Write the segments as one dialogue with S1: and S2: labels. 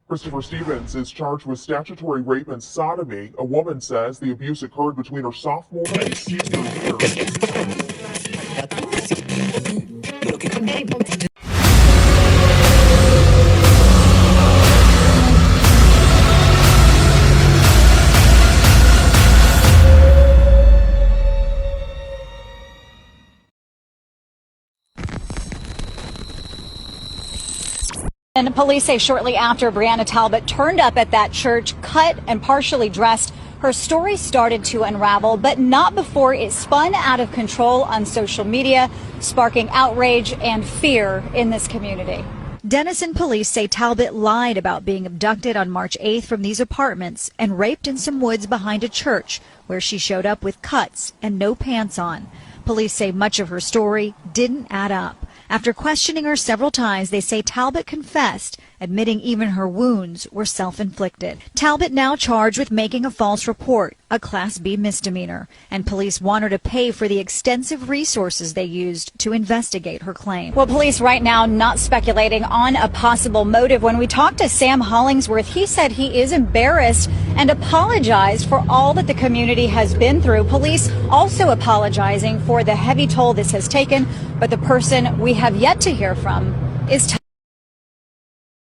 S1: Christopher Stevens is charged with statutory rape and sodomy. A woman says the abuse occurred between her sophomore and senior year.
S2: And police say shortly after Breonna Talbot turned up at that church, cut and partially dressed, her story started to unravel, but not before it spun out of control on social media, sparking outrage and fear in this community. Denison police say Talbot lied about being abducted on March 8th from these apartments and raped in some woods behind a church, where she showed up with cuts and no pants on. Police say much of her story didn't add up. After questioning her several times, they say Talbot confessed, admitting even her wounds were self-inflicted. Talbot now charged with making a false report, a Class B misdemeanor, and police want her to pay for the extensive resources they used to investigate her claim. Well, police right now not speculating on a possible motive. When we talked to Sam Hollingsworth, he said he is embarrassed and apologized for all that the community has been through. Police also apologizing for the heavy toll this has taken, but the person we have yet to hear from is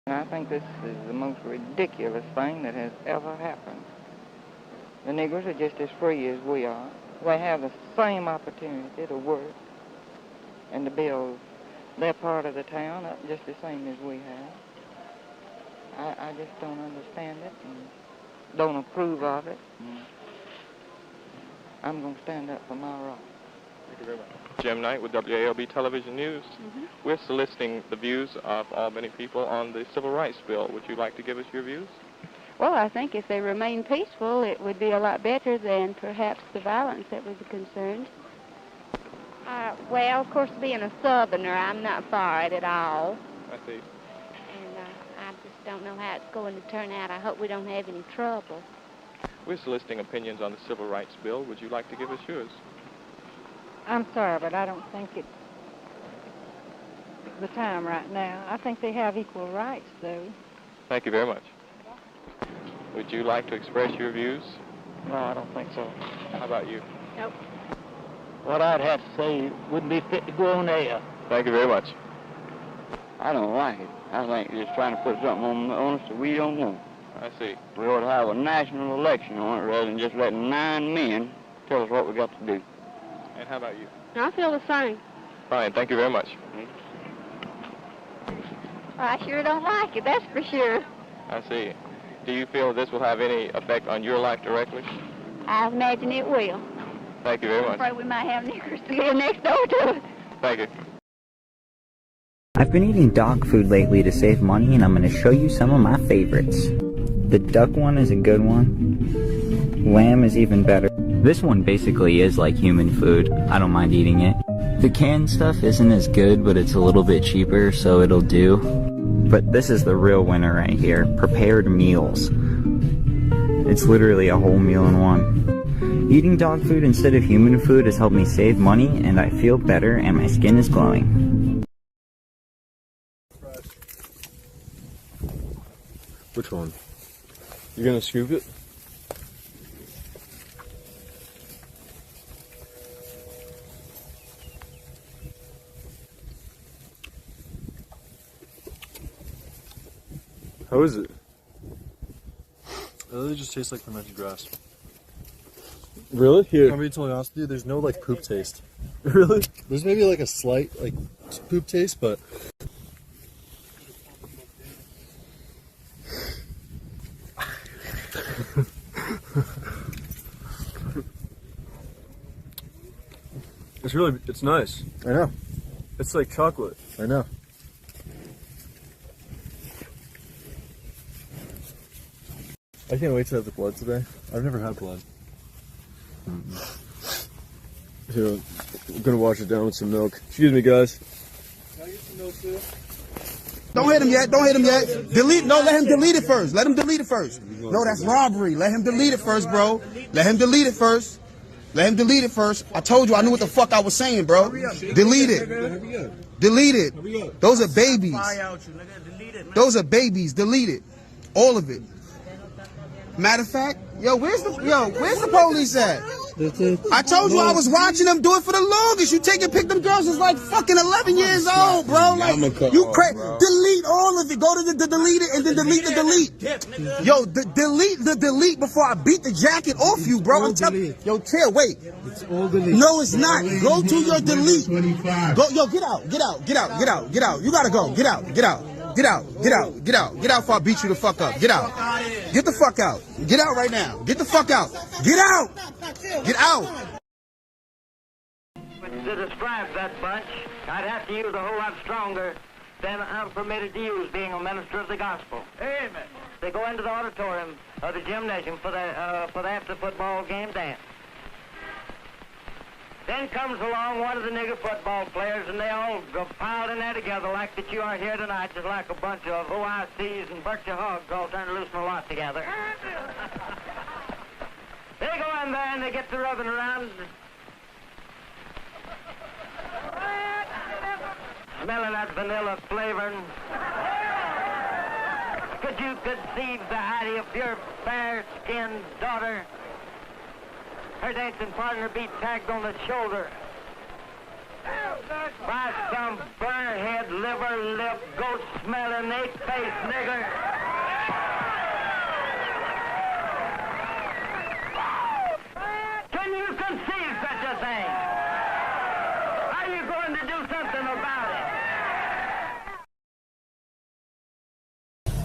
S3: I think this is the most ridiculous thing that has ever happened. The Negroes are just as free as we are. They have the same opportunity to work and to build their part of the town up just the same as we have. I just don't understand it and don't approve of it. I'm going to stand up for my rights.
S4: Thank you very much. Jim Knight with WALB Television News. We're soliciting the views of Albany people on the Civil Rights Bill. Would you like to give us your views?
S5: Well, I think if they remain peaceful, it would be a lot better than perhaps the violence that was concerned. Well, of course, being a Southerner, I'm not for it at all.
S4: I see.
S5: And I just don't know how it's going to turn out. I hope we don't have any trouble.
S4: We're soliciting opinions on the Civil Rights Bill. Would you like to give us yours?
S6: I'm sorry, but I don't think it's the time right now. I think they have equal rights, though.
S4: Thank you very much. Would you like to express your views?
S3: No, I don't think so.
S4: How about you?
S5: Nope.
S3: What I'd have to say wouldn't be fit to go on air.
S4: Thank you very much.
S3: I don't like it. I think they're just trying to put something on us that we don't want.
S4: I see.
S3: We ought to have a national election on it rather than just letting 9 men tell us what we got to do.
S4: And how about you?
S5: I feel the same.
S4: Fine, thank you very much.
S5: I sure don't like it, that's for sure.
S4: I see. Do you feel this will have any effect on your life directly?
S5: I imagine it will.
S4: Thank you very much.
S5: I'm afraid we might have niggers to live next door to us.
S4: Thank you.
S7: I've been eating dog food lately to save money, and I'm going to show you some of my favorites. The duck one is a good one. Lamb is even better. This one basically is like human food. I don't mind eating it. The canned stuff isn't as good, but it's a little bit cheaper, so it'll do. But this is the real winner right here, prepared meals. It's literally a whole meal in one. Eating dog food instead of human food has helped me save money, and I feel better, and my skin is glowing.
S8: Which one? You're gonna scoop it? How is it?
S9: It just tastes like fermented grass.
S8: Really? Here.
S9: I'm being totally honest with you, there's no like poop taste.
S8: Really?
S9: There's maybe like a slight like poop taste, but
S8: it's nice.
S9: I know.
S8: It's like chocolate.
S9: I know. I can't wait to have the blood today. I've never had blood.
S8: Here, I'm gonna wash it down with some milk. Excuse me, guys.
S9: Can I get some milk too?
S10: Don't hit him yet. Don't hit him yet. Delete. No, let him delete it first. Let him delete it first. No, that's robbery. Let him delete it first, bro. Let him delete it first. Let him delete it first. I told you I knew what the fuck I was saying, bro. Delete it. Delete it. Those are babies. Those are babies. Delete it. All of it. Matter of fact, where's the police at? I told you I was watching them do it for the longest. You take and pick them girls that's like fucking 11 years old, bro. Like, you crazy. Delete all of it. Go to the delete it and then delete the delete. Yo, delete the delete before I beat the jacket off you, bro. I'm telling you. Yo, chill, wait.
S11: It's all delete.
S10: No, it's not. Go to your delete. Go, yo, get out. You gotta go. Get out before I beat you the fuck up. Get out. Get the fuck out. Get out right now. Get the fuck out. Get out. Get out.
S12: To describe that bunch, I'd have to use a whole lot stronger than I'm permitted to use, being a minister of the gospel. Amen. They go into the auditorium of the gymnasium for the after football game dance. Then comes along one of the nigger football players, and they all go piled in there together like that you are here tonight, just like a bunch of OICs and Berkshire hogs all trying to loosen a lot together. They go in there and they get to rubbing around, smelling that vanilla flavor. Could you conceive the idea of your fair-skinned daughter, her dancing partner be tagged on the shoulder by some burr-head, liver-lip, goat-smelling, eight-faced nigger? Can you conceive such a thing? Are you going to do something about it?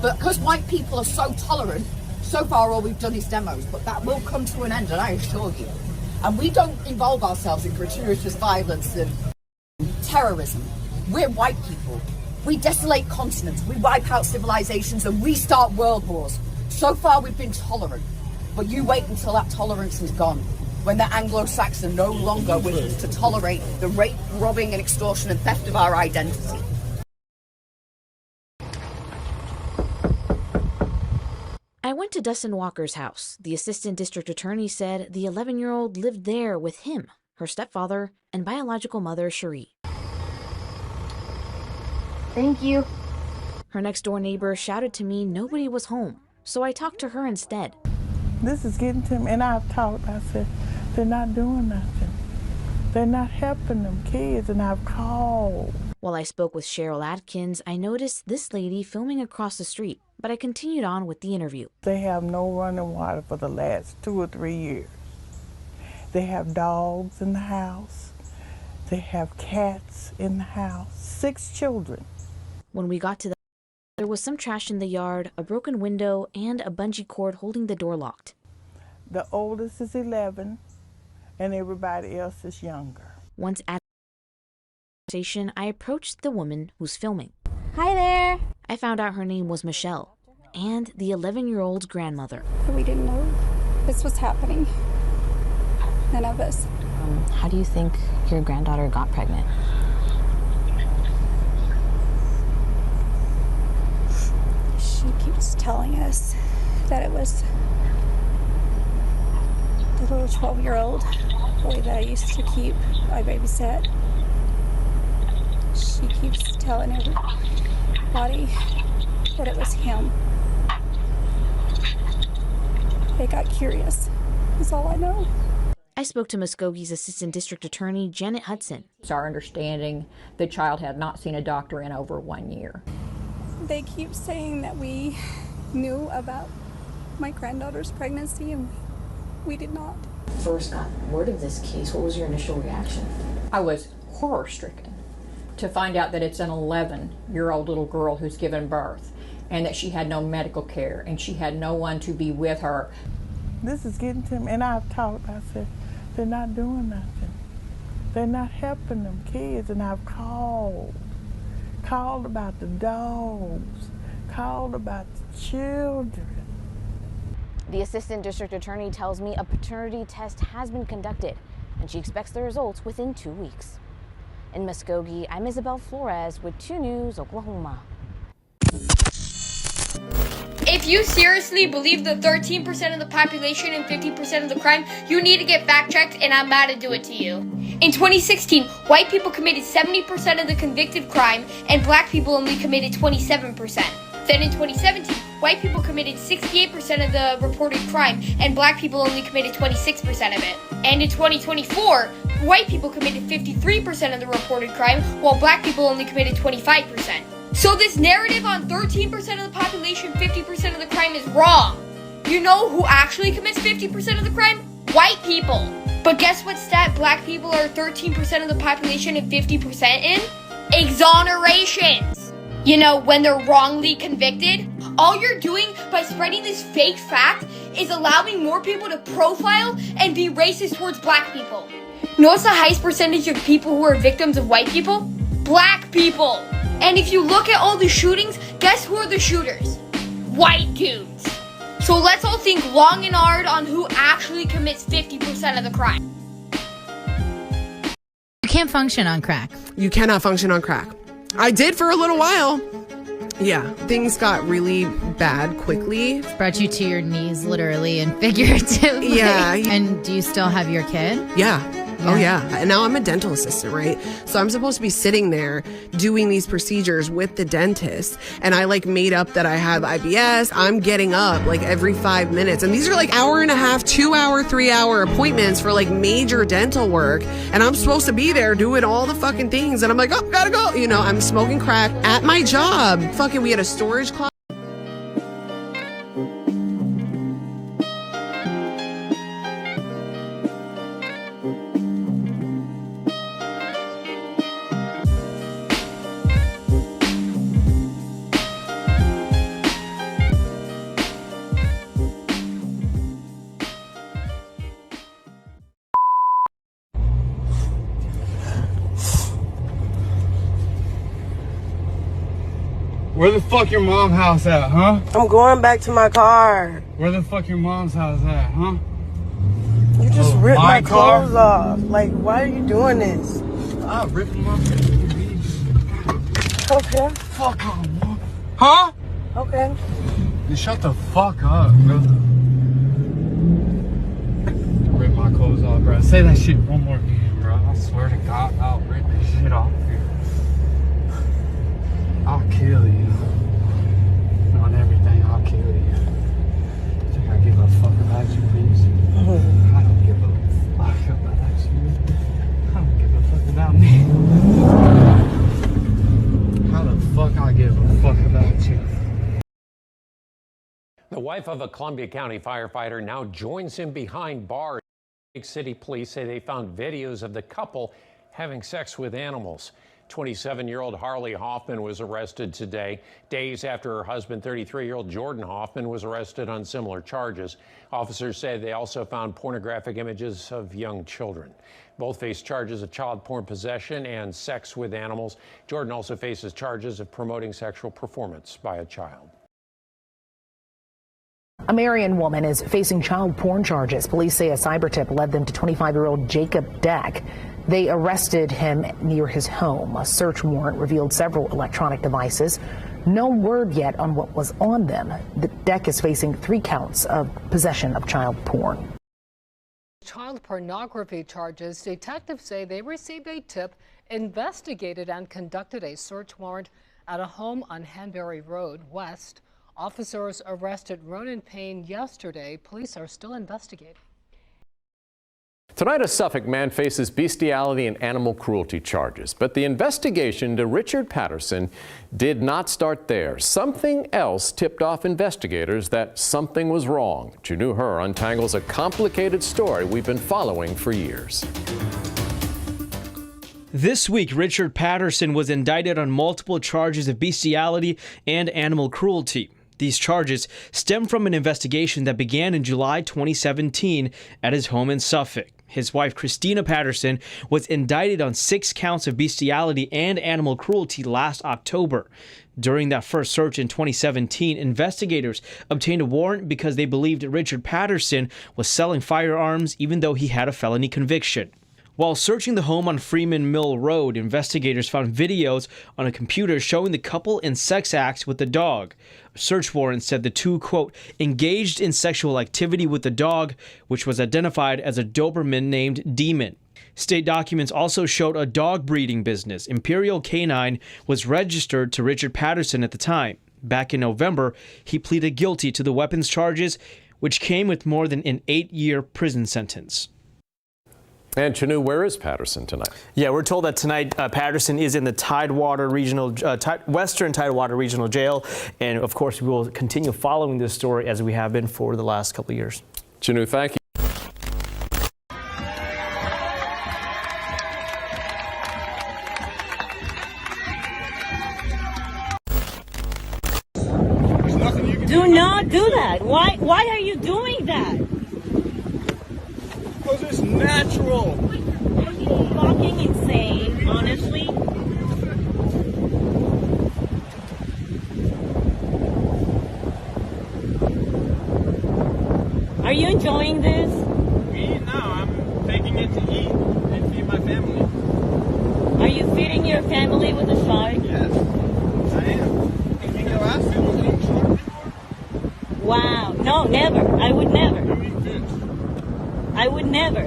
S13: But because white people are so tolerant, so far all we've done is demos, but that will come to an end, and I assure you. And we don't involve ourselves in gratuitous violence and terrorism. We're white people. We desolate continents, we wipe out civilizations, and we start world wars. So far we've been tolerant, but you wait until that tolerance is gone, when the Anglo-Saxon no longer wishes to tolerate the rape, robbing, and extortion and theft of our identity.
S14: I went to Dustin Walker's house. The assistant district attorney said the 11-year-old lived there with him, her stepfather, and biological mother, Cherie.
S15: Thank you.
S14: Her next-door neighbor shouted to me nobody was home, so I talked to her instead.
S16: This is getting to me, and I've talked. I said, they're not doing nothing. They're not helping them kids, and I've called.
S14: While I spoke with Cheryl Atkins, I noticed this lady filming across the street, but I continued on with the interview.
S16: They have no running water for the last 2 or 3 years. They have dogs in the house. They have cats in the house. 6 children.
S14: When we got to there was some trash in the yard, a broken window, and a bungee cord holding the door locked.
S16: The oldest is 11, and everybody else is younger.
S14: Once at the station, I approached the woman who's filming.
S15: Hi there.
S14: I found out her name was Michelle, and the 11-year-old's grandmother.
S17: We didn't know this was happening. None of us.
S14: How do you think your granddaughter got pregnant?
S17: She keeps telling us that it was the little 12-year-old boy that I used to keep, I babysat. She keeps telling everybody that it was him. They got curious. That's all I know.
S14: I spoke to Muskogee's assistant district attorney, Janet Hudson.
S18: It's our understanding the child had not seen a doctor in over 1 year.
S17: They keep saying that we knew about my granddaughter's pregnancy, and we did not.
S14: First got word of this case, what was your initial reaction?
S18: I was horror-stricken to find out that it's an 11-year-old little girl who's given birth, and that she had no medical care, and she had no one to be with her.
S16: This is getting to me, and I've talked. I said, they're not doing nothing. They're not helping them kids, and I've called about the dogs, called about the children.
S14: The assistant district attorney tells me a paternity test has been conducted, and she expects the results within 2 weeks. In Muskogee, I'm Isabel Flores with 2 News, Oklahoma.
S19: If you seriously believe the 13% of the population and 50% of the crime, you need to get fact-checked, and I'm about to do it to you. In 2016, white people committed 70% of the convicted crime, and black people only committed 27%. Then in 2017, white people committed 68% of the reported crime, and black people only committed 26% of it. And in 2024, white people committed 53% of the reported crime, while black people only committed 25%. So this narrative on 13% of the population, 50% of the crime is wrong. You know who actually commits 50% of the crime? White people. But guess what stat black people are 13% of the population and 50% in? Exonerations. You know, when they're wrongly convicted, all you're doing by spreading this fake fact is allowing more people to profile and be racist towards black people. You know what's the highest percentage of people who are victims of white people? Black people. And if you look at all the shootings, guess who are the shooters? White dudes. So let's all think long and hard on who actually commits 50% of the crime.
S11: You can't function on crack.
S20: You cannot function on crack. I did for a little while. Yeah, things got really bad quickly.
S11: Brought you to your knees, literally and figuratively.
S20: Yeah.
S11: And do you still have your kid?
S20: Yeah. Oh, yeah. And now I'm a dental assistant, right? So I'm supposed to be sitting there doing these procedures with the dentist. And I made up that I have IBS. I'm getting up every 5 minutes. And these are 1.5 hour, 2 hour, 3 hour appointments for major dental work. And I'm supposed to be there doing all the fucking things. And I'm like, oh, gotta go. You know, I'm smoking crack at my job. Fucking, we had a storage closet.
S21: Where the fuck your mom's house at, huh?
S22: I'm going back to my car.
S21: Where the fuck your mom's house at, huh?
S22: You just ripped my clothes off. Why are you doing this?
S21: I'll rip them off.
S22: Okay.
S21: Fuck off, Mom. Huh?
S22: Okay.
S21: You shut the fuck up, bro. Rip my clothes off, bro. Say that shit one more time, bro. I swear to God, I'll rip this shit off here. I'll kill you. On everything, I'll kill you. Think I give a fuck about you, please? I don't give a fuck about you. I don't give a fuck about me. How the fuck I give a fuck about you?
S23: The wife of a Columbia County firefighter now joins him behind bars. City police say they found videos of the couple having sex with animals. 27-year-old Harley Hoffman was arrested today, days after her husband, 33-year-old Jordan Hoffman, was arrested on similar charges. Officers say they also found pornographic images of young children. Both face charges of child porn possession and sex with animals. Jordan also faces charges of promoting sexual performance by a child.
S24: A Marion woman is facing child porn charges. Police say a cyber tip led them to 25-year-old Jacob Deck. They arrested him near his home. A search warrant revealed several electronic devices. No word yet on what was on them. The Deck is facing 3 counts of possession of child porn.
S25: Child pornography charges. Detectives say they received a tip, investigated and conducted a search warrant at a home on Hanbury Road West. Officers arrested Ronan Payne yesterday. Police are still investigating.
S26: Tonight, a Suffolk man faces bestiality and animal cruelty charges. But the investigation into Richard Patterson did not start there. Something else tipped off investigators that something was wrong. Janu Hur untangles a complicated story we've been following for years.
S27: This week, Richard Patterson was indicted on multiple charges of bestiality and animal cruelty. These charges stem from an investigation that began in July 2017 at his home in Suffolk. His wife, Christina Patterson, was indicted on 6 counts of bestiality and animal cruelty last October. During that first search in 2017, investigators obtained a warrant because they believed Richard Patterson was selling firearms even though he had a felony conviction. While searching the home on Freeman Mill Road, investigators found videos on a computer showing the couple in sex acts with the dog. A search warrant said the two, quote, engaged in sexual activity with the dog, which was identified as a Doberman named Demon. State documents also showed a dog breeding business. Imperial Canine was registered to Richard Patterson at the time. Back in November, he pleaded guilty to the weapons charges, which came with more than an 8-year prison sentence.
S26: And Chanu, where is Patterson tonight?
S27: Yeah, we're told that tonight Patterson is in the Western Tidewater Regional Jail. And of course, we will continue following this story as we have been for the last couple of years.
S26: Chanu, thank you.
S1: Do not do that. Why are you doing that?
S2: Because it's natural.
S1: Are you fucking insane, honestly? Are you enjoying this?
S2: Me? No, I'm taking it to eat and feed my family.
S1: Are you feeding your family with a shark?
S2: Yes, I am. Can you go ask them to eat shark before?
S1: Wow. No, never. I would never. I would never.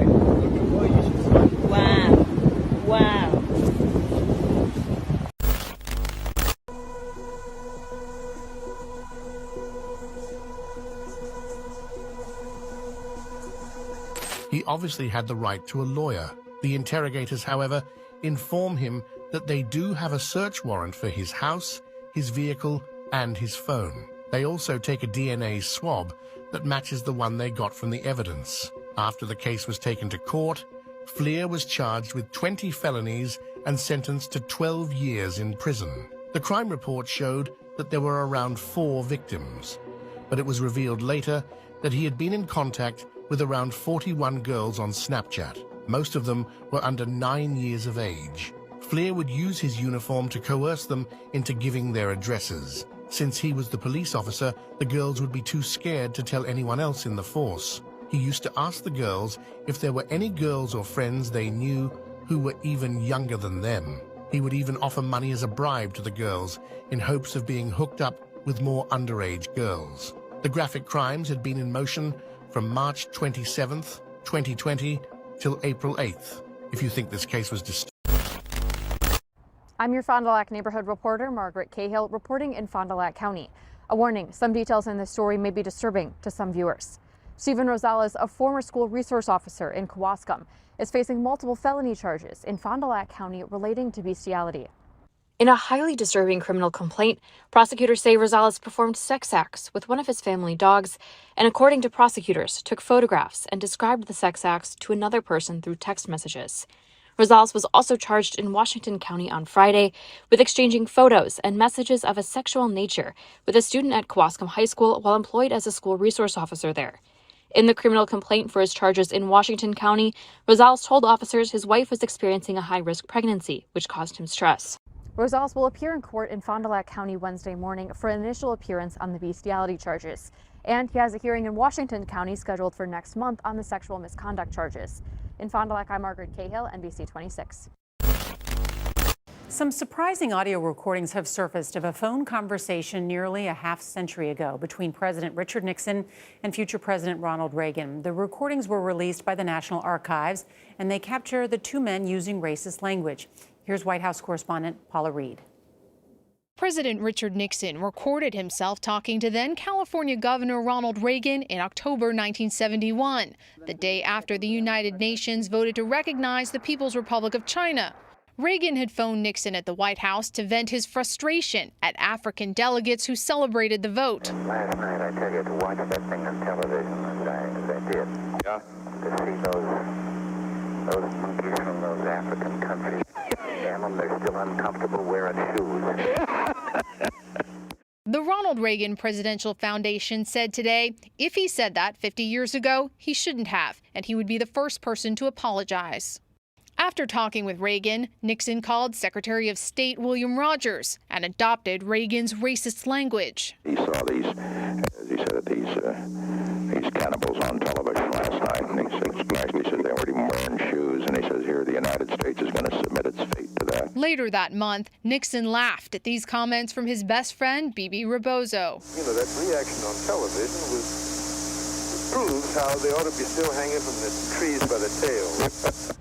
S1: Wow. Wow.
S3: He obviously had the right to a lawyer. The interrogators, however, inform him that they do have a search warrant for his house, his vehicle, and his phone. They also take a DNA swab that matches the one they got from the evidence. After the case was taken to court, Fleer was charged with 20 felonies and sentenced to 12 years in prison. The crime report showed that there were around 4 victims, but it was revealed later that he had been in contact with around 41 girls on Snapchat. Most of them were under 9 years of age. Fleer would use his uniform to coerce them into giving their addresses. Since he was the police officer, the girls would be too scared to tell anyone else in the force. He used to ask the girls if there were any girls or friends they knew who were even younger than them. He would even offer money as a bribe to the girls in hopes of being hooked up with more underage girls. The graphic crimes had been in motion from March 27th, 2020 till April 8th. If you think this case was disturbing.
S4: I'm your Fond du Lac neighborhood reporter, Margaret Cahill, reporting in Fond du Lac County. A warning, some details in this story may be disturbing to some viewers. Stephen Rosales, a former school resource officer in Kewaskum, is facing multiple felony charges in Fond du Lac County relating to bestiality. In a highly disturbing criminal complaint, prosecutors say Rosales performed sex acts with one of his family dogs, and according to prosecutors, took photographs and described the sex acts to another person through text messages. Rosales was also charged in Washington County on Friday with exchanging photos and messages of a sexual nature with a student at Kewaskum High School while employed as a school resource officer there. In the criminal complaint for his charges in Washington County, Rosales told officers his wife was experiencing a high-risk pregnancy, which caused him stress. Rosales will appear in court in Fond du Lac County Wednesday morning for an initial appearance on the bestiality charges. And he has a hearing in Washington County scheduled for next month on the sexual misconduct charges. In Fond du Lac, I'm Margaret Cahill, NBC 26.
S5: Some surprising audio recordings have surfaced of a phone conversation nearly a half-century ago between President Richard Nixon and future President Ronald Reagan. The recordings were released by the National Archives, and they capture the two men using racist language. Here's White House correspondent Paula Reed.
S6: President Richard Nixon recorded himself talking to then California Governor Ronald Reagan in October 1971, the day after the United Nations voted to recognize the People's Republic of China. Reagan had phoned Nixon at the White House to vent his frustration at African delegates who celebrated the vote.
S7: Last night, I tell you, to watch that thing on television as I did, yeah, to see those monkeys from those African countries, damn them, they're still uncomfortable wearing shoes.
S6: The Ronald Reagan Presidential Foundation said today, if he said that 50 years ago, he shouldn't have, and he would be the first person to apologize. After talking with Reagan, Nixon called Secretary of State William Rogers and adopted Reagan's racist language.
S7: He saw these, as he said, these cannibals on television last night, and he said they weren't even wearing shoes, and he says here the United States is going to submit its fate to that.
S6: Later that month, Nixon laughed at these comments from his best friend, Bibi Rebozo.
S28: You know, that reaction on television proves how they ought to be still hanging from the trees by the tail.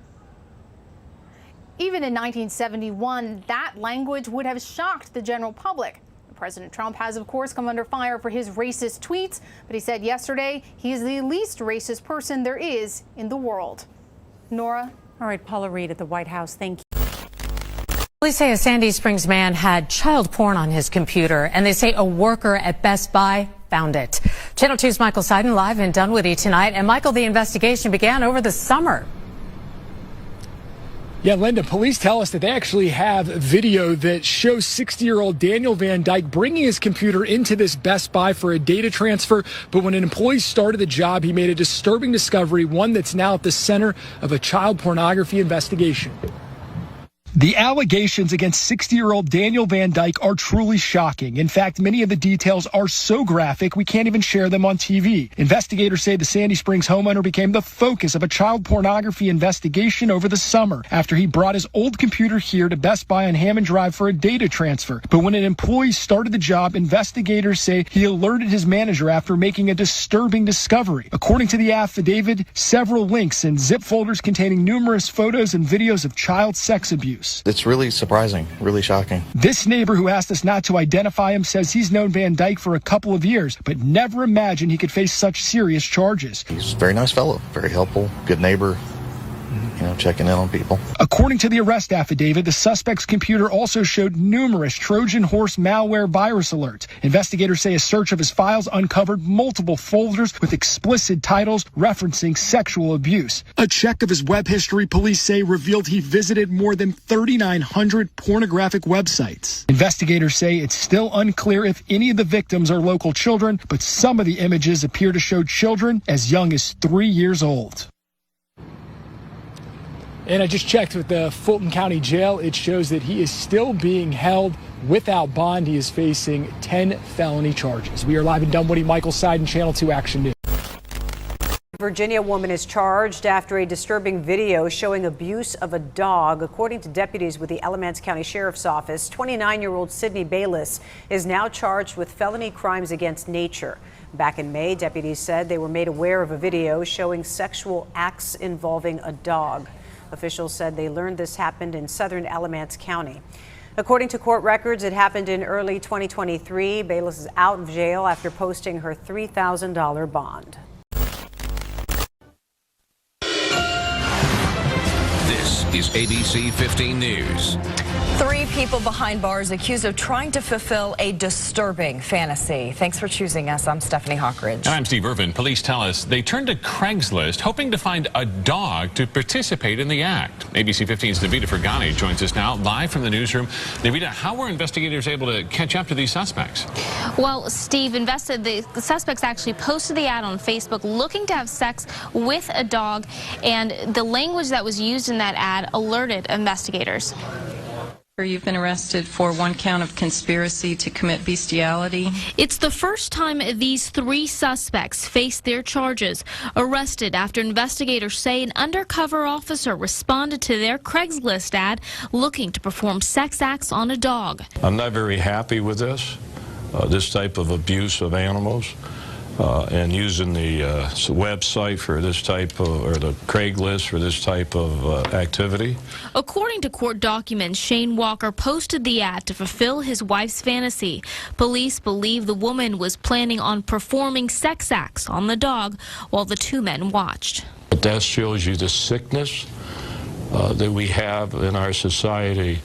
S6: Even in 1971, that language would have shocked the general public. President Trump has, of course, come under fire for his racist tweets, but he said yesterday he is the least racist person there is in the world. Nora?
S5: All right, Paula Reed at the White House. Thank you.
S8: Police say a Sandy Springs man had child porn on his computer, and they say a worker at Best Buy found it. Channel 2's Michael Seiden live in Dunwoody tonight. And Michael, the investigation began over the summer.
S9: Yeah, Linda, police tell us that they actually have video that shows 60-year-old Daniel Van Dyke bringing his computer into this Best Buy for a data transfer. But when an employee started the job, he made a disturbing discovery, one that's now at the center of a child pornography investigation. The allegations against 60-year-old Daniel Van Dyke are truly shocking. In fact, many of the details are so graphic we can't even share them on TV. Investigators say the Sandy Springs homeowner became the focus of a child pornography investigation over the summer after he brought his old computer here to Best Buy on Hammond Drive for a data transfer. But when an employee started the job, investigators say he alerted his manager after making a disturbing discovery. According to the affidavit, several links and zip folders containing numerous photos and videos of child sex abuse.
S10: It's really surprising, really shocking.
S9: This neighbor who asked us not to identify him says he's known Van Dyke for a couple of years, but never imagined he could face such serious charges.
S10: He's a very nice fellow, very helpful, good neighbor. Checking in on people.
S9: According to the arrest affidavit, the suspect's computer also showed numerous Trojan horse malware virus alerts. Investigators say a search of his files uncovered multiple folders with explicit titles referencing sexual abuse. A check of his web history, police say, revealed he visited more than 3,900 pornographic websites. Investigators say it's still unclear if any of the victims are local children, but some of the images appear to show children as young as 3 years old. And I just checked with the Fulton County Jail. It shows that he is still being held without bond. He is facing 10 felony charges. We are live in Dunwoody. Michael Seiden, Channel 2 Action News.
S12: Virginia woman is charged after a disturbing video showing abuse of a dog. According to deputies with the Alamance County Sheriff's Office, 29-year-old Sydney Bayless is now charged with felony crimes against nature. Back in May, deputies said they were made aware of a video showing sexual acts involving a dog. Officials said they learned this happened in southern Alamance County. According to court records, it happened in early 2023. Bayless is out of jail after posting her $3,000 bond.
S13: This is ABC 15 News.
S15: 3 people behind bars accused of trying to fulfill a disturbing fantasy. Thanks for choosing us. I'm Stephanie Hawkridge.
S17: And I'm Steve Irvin. Police tell us they turned to Craigslist hoping to find a dog to participate in the act. ABC 15's Navita Fergani joins us now live from the newsroom. Navita, how were investigators able to catch up to these suspects?
S18: Well, Steve, the suspects actually posted the ad on Facebook looking to have sex with a dog, and the language that was used in that ad alerted investigators.
S29: You've been arrested for 1 count of conspiracy to commit bestiality.
S18: It's the first time these 3 suspects faced their charges, arrested after investigators say an undercover officer responded to their Craigslist ad looking to perform sex acts on a dog.
S30: I'm not very happy with this type of abuse of animals. And using the website for this type of, or the Craigslist for this type of activity.
S18: According to court documents, Shane Walker posted the ad to fulfill his wife's fantasy. Police believe the woman was planning on performing sex acts on the dog while the 2 men watched.
S30: But that shows you the sickness that we have in our society.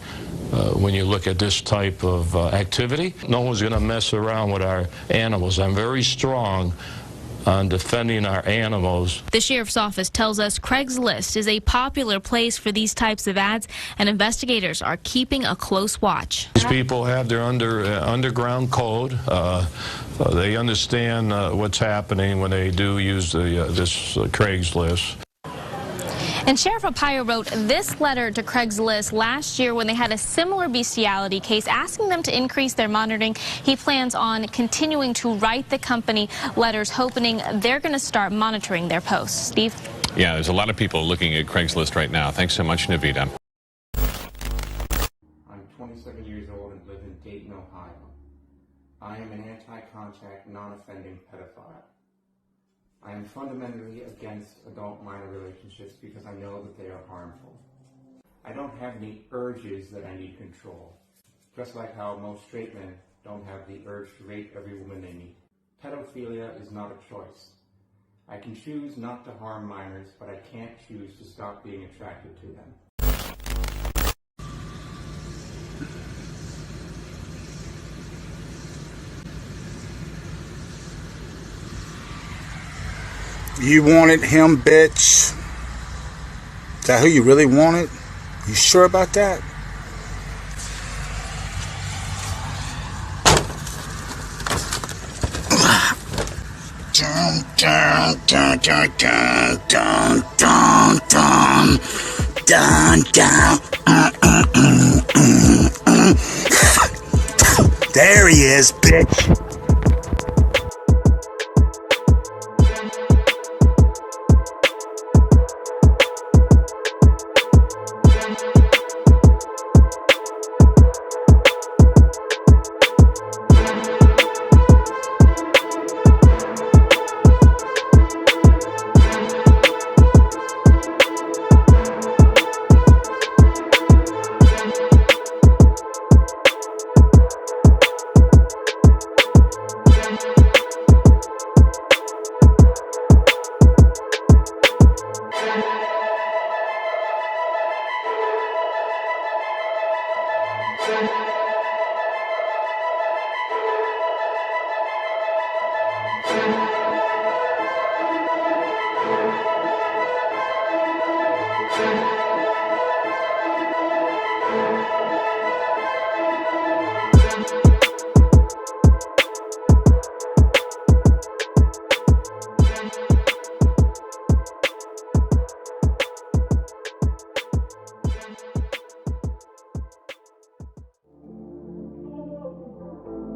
S30: When you look at this type of activity, no one's going to mess around with our animals. I'm very strong on defending our animals.
S18: The sheriff's office tells us Craigslist is a popular place for these types of ads, and investigators are keeping a close watch.
S30: These people have their underground code. They understand what's happening when they do use this Craigslist.
S18: And Sheriff Arpaio wrote this letter to Craigslist last year when they had a similar bestiality case, asking them to increase their monitoring. He plans on continuing to write the company letters, hoping they're going to start monitoring their posts. Steve?
S17: Yeah, there's a lot of people looking at Craigslist right now. Thanks so much, Navita.
S31: I'm 27 years old and live in Dayton, Ohio. I am an anti-contact, non-offending pedophile. I am fundamentally against adult minor relationships because I know that they are harmful. I don't have any urges that I need control. Just like how most straight men don't have the urge to rape every woman they meet. Pedophilia is not a choice. I can choose not to harm minors, but I can't choose to stop being attracted to them.
S11: You wanted him, bitch? Is that who you really wanted? You sure about that? Dun, dun, dun, dun, dun, dun, dun, dun, dun, dun. There he is, bitch.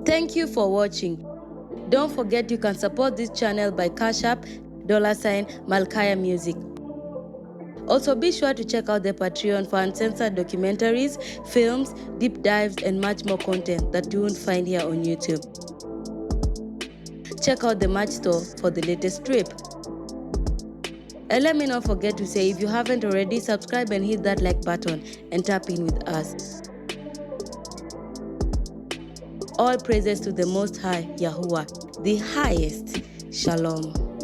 S14: Thank you for watching. Don't forget you can support this channel by Cash App, $MalkiYah Music. Also be sure to check out the Patreon for uncensored documentaries, films, deep dives, and much more content that you won't find here on YouTube. Check out the merch store for the latest strip. And let me not forget to say, if you haven't already, subscribe and hit that like button and tap in with us. All praises to the Most High, Yahuwah, the highest. Shalom.